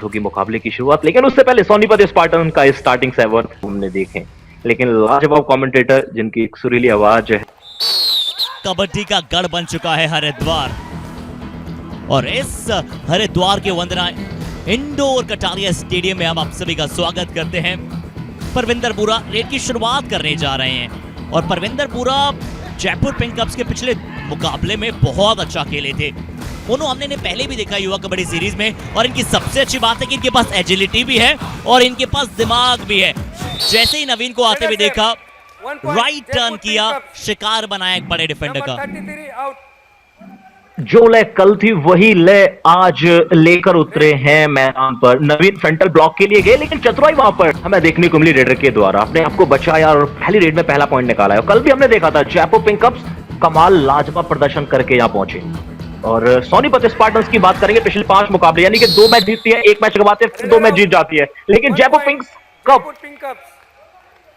बाद होगी मुकाबले की शुरुआत, लेकिन उससे पहले सोनीपत स्पार्टन का स्टार्टिंग 7 हमने देखे, लेकिन लाजवाब कमेंटेटर जिनकी एक सुरीली आवाज है। कबड्डी का गढ़ बन चुका है हरिद्वार, और इस हरिद्वार के वंदना इंडोर कटारिया स्टेडियम में हम आप सभी का स्वागत करते हैं। परविंदर बुरा रेड की शुरुआत करने जा रहे हैं, और परविंदर बुरा जयपुर पिंक कप्स के पिछले मुकाबले में बहुत अच्छा खेले थे। उन्होंने हमने पहले भी देखा युवा कबड्डी सीरीज में, और इनकी सबसे अच्छी बात है कि इनके पास एजिलिटी भी है और इनके पास दिमाग भी है। जैसे ही नवीन को आते हुए देखा, राइट टर्न किया, शिकार बनाया एक बड़े डिफेंडर का। जो ले कल थी वही ले आज लेकर उतरे हैं मैदान पर। नवीन फ्रंटल ब्लॉक के लिए गए, लेकिन चतुराई वहां पर हमें देखने को मिली रेडर के द्वारा। अपने आपको बचाया और पहली रेड में पहला पॉइंट निकाला है। कल भी हमने देखा था जयपुर पिंक कप्स कमाल लाजवाब प्रदर्शन करके यहां पहुंचे। और सोनीपत स्पार्टन्स की बात करेंगे, पिछले 5 मुकाबले यानी कि 2 मैच जीतती है, 1 मैच गवाते हैं, फिर 2 मैच जीत जाती है। लेकिन जयपुर पिंक कप्स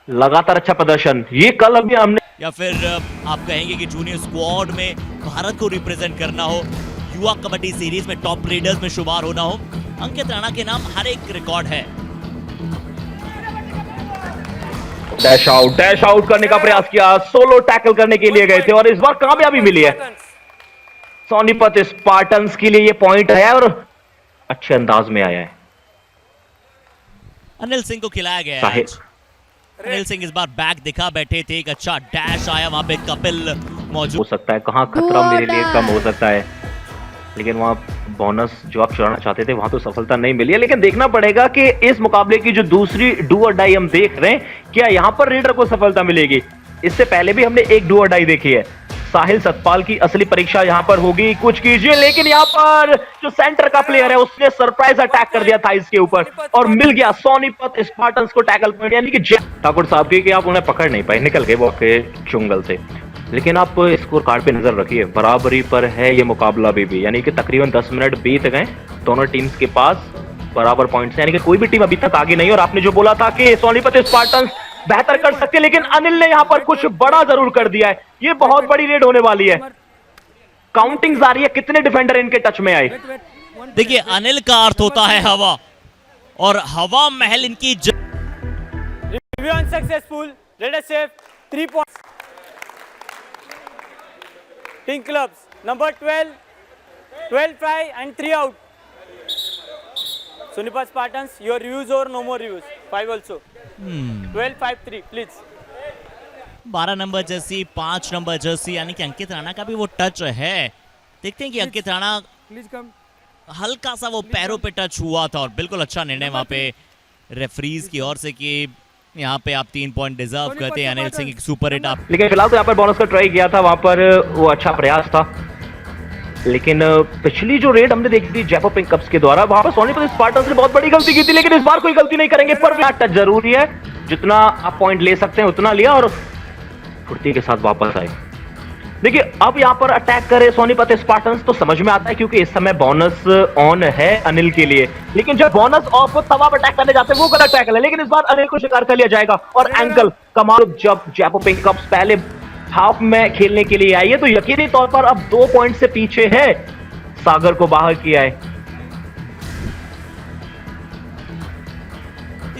लगातार अच्छा प्रदर्शन, ये कल अभी हमने, या फिर आप कहेंगे कि जूनियर स्क्वाड में भारत को रिप्रेजेंट करना हो, युवा कबड्डी सीरीज में टॉप रेडर्स में शुमार होना हो, अंकित राणा के नाम हर एक रिकॉर्ड है। डैश आउट करने का प्रयास किया, सोलो टैकल करने के लिए गए थे और इस बार कामयाबी मिली है सोनीपत स्पार्टन्स के लिए। ये पॉइंट है और अच्छे अंदाज में आया है। अनिल सिंह को खिलाया गया है। अनिल सिंह इस बार बैक दिखा बैठे थे, एक अच्छा डैश आया, वहां पे कपिल मौजूद हो सकता है। कहां खतरा मेरे लिए कम हो सकता है, लेकिन वहां बोनस जो आप चुराना चाहते थे वहां तो सफलता नहीं मिली है। लेकिन देखना पड़ेगा कि इस मुकाबले की जो दूसरी डू और डाई हम देख रहे हैं, क्या यहां पर रेडर को सफलता मिलेगी। इससे पहले भी हमने एक डू और डाई देखी है। साहिल सतपाल की असली परीक्षा यहां पर होगी, कुछ कीजिए। लेकिन यहां पर जो सेंटर का प्लेयर है उसने सरप्राइज अटैक कर दिया था इसके ऊपर, और मिल गया सोनीपत स्पार्टन्स को टैकल पॉइंट, यानी कि ठाकुर साहब की कि आप उन्हें पकड़ नहीं पाए, निकल गए वो आपके चुंगल से। लेकिन आप स्कोर कार्ड पे नजर रखिए, बराबरी पर है ये मुकाबला अभी भी, यानी कि तकरीबन 10 मिनट बीत गए, दोनों टीम्स के पास बराबर पॉइंट्स, यानी कि कोई भी टीम अभी तक आगे नहीं। और आपने जो बोला था कि सोनीपत स्पार्टन्स बेहतर कर सकते, लेकिन अनिल ने यहां पर कुछ बड़ा जरूर कर दिया है। ये बहुत बड़ी रेड होने वाली है। काउंटिंग जारी है, कितने डिफेंडर इनके टच में आए। देखिए, अनिल का अर्थ होता है हवा, और हवा महल इनकी review unsuccessful, raider save 3 points. Pink clubs number 12, 12-5 and 3 out. Sonipat Spartans, your reviews or no more reviews? 5 also. 12-5-3 please. 12 number Jersey, 5 number Jersey, यानी कि अंकित राणा का भी वो टच है। देखते हैं कि अंकित राणा हल्का सा वो पैरों पे टच हुआ था, और बिल्कुल अच्छा निर्णय वहां पे रेफरीज की ओर से कि यहाँ पे आप 3 पॉइंट डिजर्व करते हैं। अनिल सिंह एक सुपर हिट आप, लेकिन फिलहाल तो यहाँ पर बोनस का ट्राई किया था, वहां पर वो अच्छा प्रयास था। लेकिन पिछली जो रेड हमने देखी थी जयपुर पिंक कप्स के द्वारा, वहां पर सोनीपत स्पार्टन्स ने बहुत बड़ी गलती की थी, लेकिन इस बार कोई गलती नहीं करेंगे। पर टच जरूरी है, जितना आप पॉइंट ले सकते हैं उतना लिया और फुर्ती के साथ वापस आए। देखिए, अब यहां पर अटैक करे सोनीपत स्पार्टन्स तो समझ में आता है, क्योंकि इस समय बोनस ऑन है अनिल के लिए। लेकिन जब बोनस ऑफ हो तब आप अटैक करने जाते हैं, वो गलत टैकल है। लेकिन इस बार अनिल को शिकार कर लिया जाएगा, और एंकल कमाल। जब जयपुर पिंक कप्स पहले हाफ में खेलने के लिए आई है, तो यकीनी तौर पर अब 2 पॉइंट से पीछे है। सागर को बाहर किया है।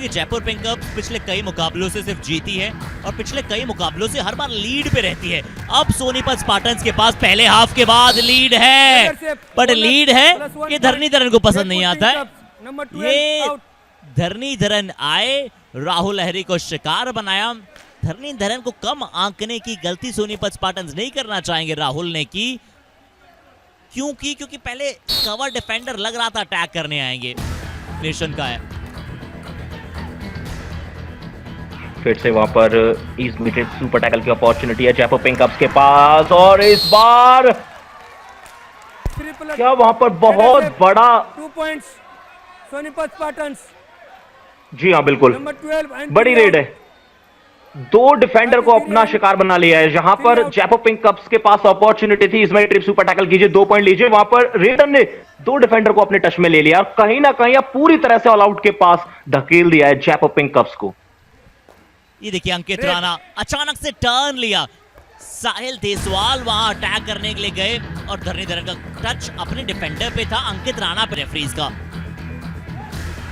जयपुर पिंक कप्स पिछले कई मुकाबलों से सिर्फ जीती है, और पिछले कई मुकाबलों से हर बार लीड पे रहती है। अब सोनीपत स्पार्टन्स के पास पहले हाफ के बाद लीड है, बट लीड है ये धरणीधरन को पसंद नहीं आता है। ये धरणीधरन आए, राहुल लहरी को शिकार बनाया। धरणीधरन को कम आंकने की गलती सोनीपत स्पार्टन्स नहीं करना चाहेंगे राहुल ने की। क्योंकि पहले कवर डिफेंडर लग रहा था अटैक करने आएंगे, नेशन का है। फिर से वहां पर ईस्ट मीटेड सुपर टैकल की अपॉर्चुनिटी है जयपुर पिंक कप्स के पास, और इस बार क्या वहां पर बहुत बड़ा 2 points सोनीपत स्पार्टन्स। जी हाँ, बिल्कुल बड़ी रेड है। 2 डिफेंडर को अपना शिकार बना लिया है। जहां पर जयपुर पिंक कप्स के पास अपॉर्चुनिटी थी इसमें ट्रिप सुपर टैकल कीजिए, 2 पॉइंट लीजिए, वहां पर रेडर ने 2 डिफेंडर को अपने टच में ले लिया, और कहीं ना कहीं अब पूरी तरह से ऑल आउट के पास धकेल दिया है जयपुर पिंक कप्स को। ये देखिए, अंकित राणा अचानक से टर्न लिया, साहिल देसवाल वहां अटैक करने के लिए गए, और धरणीधरन का टच अपने डिफेंडर पे था, अंकित राणा पे रेफरीज का।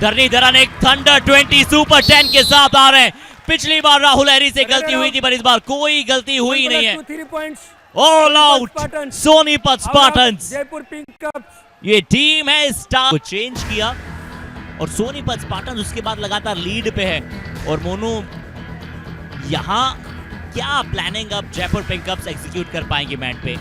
धरणीधरन एक थंडर 20 सुपर 10 के साथ आ रहे हैं। पिछली बार राहुल हैरी से गलती हुई थी, पर इस बार कोई गलती हुई नहीं है। 3 points. All out Sonipat Spartans. Jaipur pink cups. ये टीम है स्टार को चेंज किया और सोनीपत स्पार्टन्स उसके बाद लगातार लीड पे है। और मोनू, यहाँ क्या प्लानिंग अब जयपुर पिंक कप्स एग्जीक्यूट कर पाएंगे मैच पे?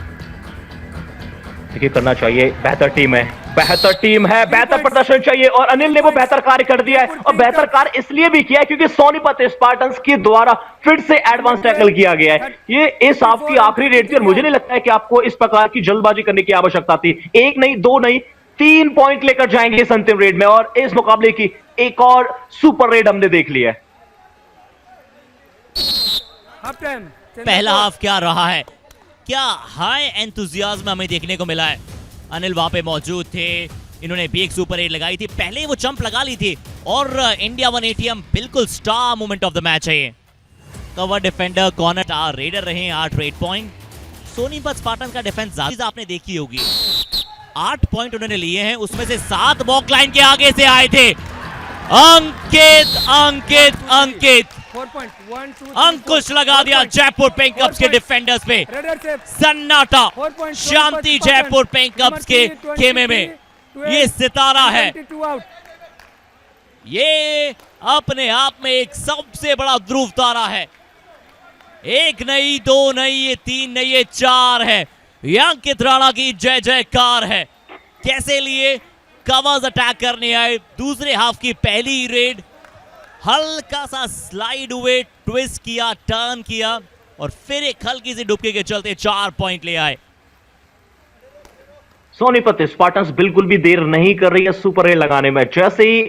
देखिए, करना चाहिए, बेहतर टीम है, बेहतर प्रदर्शन चाहिए और अनिल ने वो बेहतर कार्य कर दिया है। और बेहतर कार्य इसलिए भी किया है क्योंकि सोनीपत स्पार्टन्स के द्वारा फिर से एडवांस टैकल किया गया है। ये इस हाफ की आखिरी रेड थी और मुझे नहीं लगता है कि आपको इस प्रकार की जल्दबाजी करने की आवश्यकता थी। 1 नहीं, 2 नहीं, 3 पॉइंट लेकर जाएंगे इस अंतिम रेड में और इस मुकाबले की एक और सुपर रेड हमने देख लिया है। पहला हाफ क्या रहा है? क्या हाई एंथुसियाज्म हमें देखने को मिला है। अनिल वहां पे मौजूद थे, इन्होंने भी एक सुपर 8 लगाई थी, पहले वो जंप लगा ली थी और इंडिया 1 ATM बिल्कुल star moment of the match है ये। Cover defender corner star raider रहे 8 रेड पॉइंट। सोनीपत स्पार्टन का डिफेंस ज्यादा आपने देखी होगी, 8 पॉइंट उन्होंने लिए हैं, उसमें से 7 वॉक लाइन के आगे से आए थे। अंकित अंकुश लगा दिया जयपुर पिंक कप्स के डिफेंडर्स पे। सन्नाटा शांति जयपुर पिंक कप्स के खेमे में। ये सितारा है, ये अपने आप में एक सबसे बड़ा ध्रुव तारा है। 1 नहीं, 2 नहीं, ये 3 नहीं, ये 4 है। ये अंकित राणा की जय जयकार है। कैसे लिए कवर्स अटैक करने आए। दूसरे हाफ की पहली रेड, हल्का सा स्लाइड हुए, ट्विस्ट किया, टर्न किया और फिर एक हल्की सी डुबकी के चलते 4 पॉइंट ले आए। सोनीपत स्पार्टन्स बिल्कुल भी देर नहीं कर रही है सुपर रेड लगाने में। जैसे ही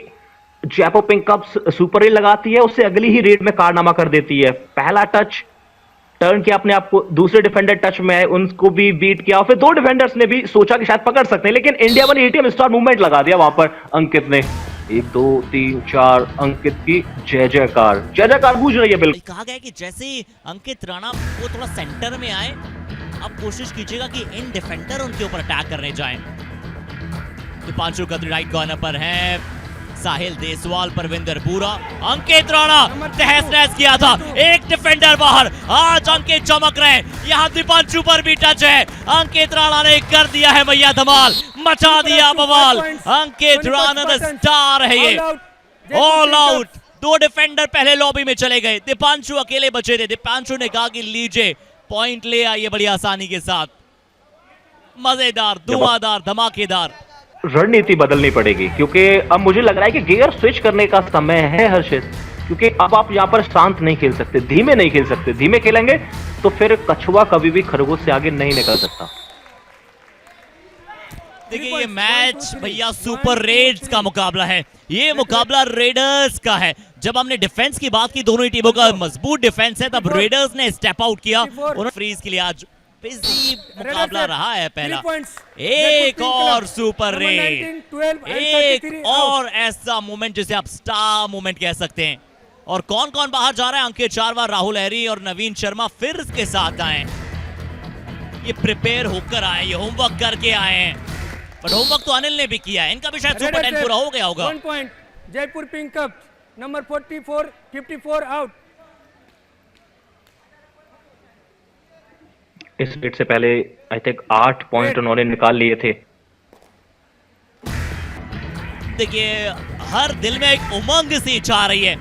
जयपुर पिंक कप्स सुपर रेड लगाती है, उससे अगली ही रेड में कारनामा कर देती है। पहला टच टर्न किया अपने आप को, दूसरे डिफेंडर टच में है, उनको भी बीट किया और फिर 2 डिफेंडर्स ने भी सोचा कि शायद पकड़ सकते हैं, लेकिन इंडिया 1 ATM स्टार मूवमेंट लगा दिया वहां पर अंकित ने। 1 2 3 4 अंकित की जय जयकार गूंज रही है। बिल्कुल कहा गया कि जैसे ही अंकित राणा वो थोड़ा सेंटर में आए, अब कोशिश कीजिएगा कि इन डिफेंडर उनके ऊपर अटैक करने जाएं। दीपांशु कत्री राइट कॉर्नर पर है, साहिल देसवाल, परविंदर बुरा, अंकित राणा तहस नहस किया था, एक डिफेंडर बाहर। आज अंकित चमक रहे हैं, यहाँ दीपांशु पर भी टच है। अंकित राणा ने कर दिया है भैया धमाल, मचा दिया बवाल। अंकित राणा द स्टार है ये, ऑल आउट। 2 डिफेंडर पहले लॉबी में चले गए, दीपांशु अकेले बचे थे। दीपांशु ने कहा कि लीजिए पॉइंट ले आइए बड़ी आसानी के साथ। मजेदार, धुआंधार, धमाकेदार रणनीति बदलनी पड़ेगी क्योंकि अब मुझे लग रहा है कि गियर स्विच करने का समय है हर्षित, क्योंकि अब आप यहाँ पर शांत नहीं खेल सकते, धीमे नहीं खेल सकते। धीमे खेलेंगे तो फिर कछुआ कभी भी खरगोश से आगे नहीं निकल सकता। देखिए, ये मैच भैया सुपर रेड्स का मुकाबला है, ये मुकाबला रेडर्स का है। जब हमने डिफेंस की बात की, दोनों ही टीमों का मजबूत डिफेंस है, तब रेडर्स ने स्टेप आउट किया। उन्होंने फ्रीज के लिए आज बिजी मुकाबला रहा है पहला। एक और सुपर रेड, एक और ऐसा मोमेंट जिसे आप स्टार मोमेंट कह सकते हैं। और कौन कौन बाहर जा रहा है? अंकित चारवार, राहुल हैरी और नवीन शर्मा फिर इसके साथ आए। ये प्रिपेयर होकर आए, ये होमवर्क करके आए हैं, पर होमवर्क तो अनिल ने भी किया है। इनका भी शायद सुपर 10 पूरा हो गया होगा। 1 point Jaipur pink cups, number 44 54 out. इस रेड से पहले आई थिंक 8 पॉइंट उन्होंने निकाल लिए थे। देखिए, हर दिल में एक उमंग सी छा रही है।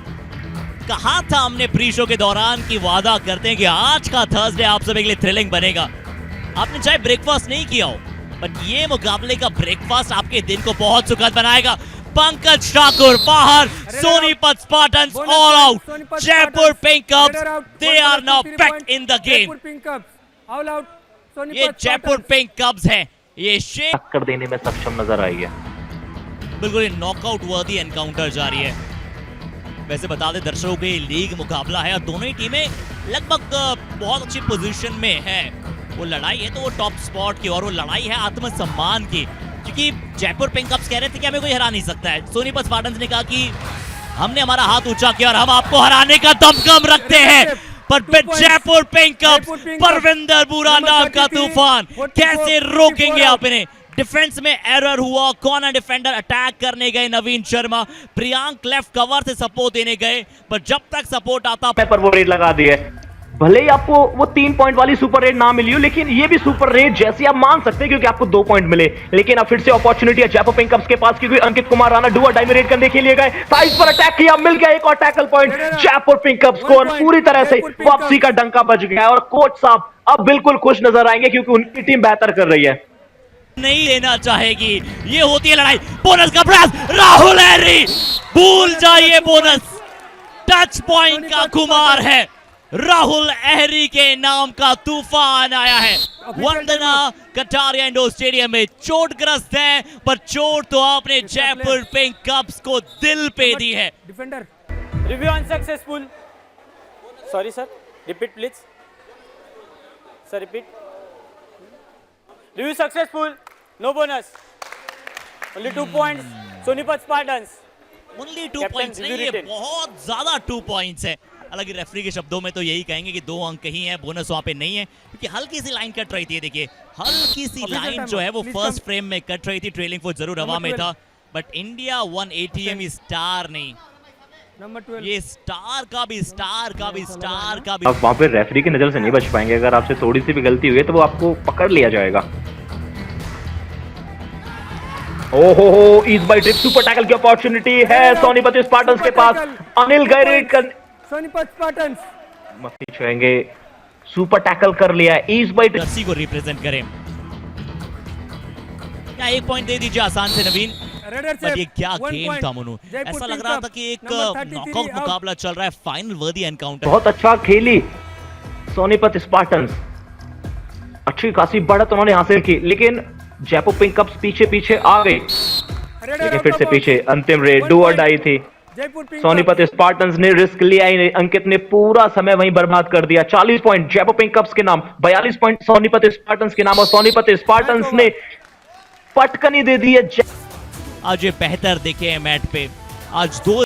कहा था हमने प्री शो के दौरान कि वादा करते हैं कि आज का थर्सडे आप सभी के लिए थ्रिलिंग बनेगा। आपने चाहे ब्रेकफास्ट नहीं किया हो, बट ये मुकाबले का ब्रेकफास्ट आपके दिन को बहुत सुखद बनाएगा। पंकज ठाकुर बाहर, Sonipat Spartans all out, Jaipur pink cups they are now back in the game. ये जयपुर पिंक कप्स है, ये टक्कर देने में सक्षम नजर आई है। बिल्कुल नॉकआउट वर्दी एनकाउंटर जारी है। वैसे बता दें दर्शकों के, लीग मुकाबला है और दोनों ही टीमें लगभग बहुत अच्छी पोजीशन में है। वो लड़ाई है तो वो टॉप स्पॉट की, और वो लड़ाई है आत्मसम्मान की, क्योंकि जयपुर पिंक कप्स कह रहे थे कि हमें कोई हरा नहीं सकता है। सोनीपत स्पार्टन्स ने कहा कि हमने हमारा हाथ ऊंचा किया और हम आपको हराने का दमखम रखते हैं। पर जयपुर पिंक कप्स, परविंदर बुरा नाम का तूफान, कैसे रोकेंगे आप इन्हें? डिफेंस में एरर हुआ, कॉर्नर डिफेंडर अटैक करने गए नवीन शर्मा, प्रियांक लेफ्ट कवर से सपोर्ट देने गए, पर जब तक सपोर्ट आता पर वो रेड लगा दी है। भले ही आपको वो 3 पॉइंट वाली सुपर रेड ना मिली हो, लेकिन ये भी सुपर रेड जैसी आप मान सकते हैं क्योंकि आपको 2 पॉइंट मिले। लेकिन अब फिर से अपॉर्चुनिटी है जयपुर पिंक कप्स के पास, क्योंकि अंकित कुमार राणा डू और डाई में रेड करने के लिए गए, साइड पर अटैक किया, मिल गया एक और tackle point Jaipur pink cups को, और पूरी तरह से वापसी का डंका बज गया। और कोच साहब अब बिल्कुल खुश नजर आएंगे क्योंकि उनकी टीम बेहतर कर रही है। नहीं लेना चाहेगी, ये होती है लड़ाई। बोनस का प्रयास, राहुल एहरी, भूल जाइए बोनस, टच पॉइंट का खुमार है, राहुल एहरी के नाम का तूफान आया है। वंदना कटारिया इंडोर स्टेडियम में चोटग्रस्त है, पर चोट तो आपने जयपुर पिंक कप्स को दिल पे दी है। Defender review unsuccessful, sorry sir, repeat please sir, repeat. Review successful, no bonus, only 2 points, Sonipat Spartans. Only 2 points नहीं, ये बहुत ज्यादा 2 पॉइंट्स है। हालांकि रेफरी के शब्दों में तो यही कहेंगे कि 2 अंक ही है, बोनस वहां पे नहीं है, क्योंकि हल्की सी लाइन कट रही थी। देखिए हल्की सी लाइन जो है वो फर्स्ट फ्रेम में कट रही थी, ट्रेलिंग फोर्स जरूर हवा में था, बट इंडिया 1 ATM स्टार नहीं, ये स्टार का भी स्टार का भी स्टार का भी। अब वहां पे रेफरी की नजर से नहीं बच पाएंगे, अगर आपसे थोड़ी सी भी गलती हुई है तो वो आपको पकड़ लिया जाएगा। ओहो हो, इस बाई ट्रिप सुपर टैकल की अपॉर्चुनिटी है सोनीपत स्पार्टन्स के पास, अनिल गए रेड कर, सोनीपत स्पार्टन्स मस्ती छुएंगे, सुपर टैकल कर लिया है, इस बाई जर्सी को रिप्रेजेंट करें। क्या 1 पॉइंट दे दीजिए आसान से नवीन। बट ये क्या गेम था मनु, ऐसा लग रहा था कि एक नॉकआउट मुकाबला चल रहा है, फाइनल वर्दी एनकाउंटर। बहुत अच्छा खेली सोनीपत स्पार्टन्स, अच्छी खासी बढ़त उन्होंने हासिल की, लेकिन जयपुर पिंक कप्स पीछे पीछे आ गई। लेकिन फिर से पीछे अंतिम रेड डू और डाई थी, सोनीपत स्पार्टन्स ने रिस्क लिया ही नहीं, अंकित ने पूरा समय वहीं बर्बाद कर दिया। 40 पॉइंट जयपुर पिंक कप्स के नाम, 42 पॉइंट सोनीपत स्पार्टन्स के नाम, और सोनीपत स्पार्टन्स ने पटकनी दे दी है। आज ये बेहतर दिखे हैं मैट पे, आज 2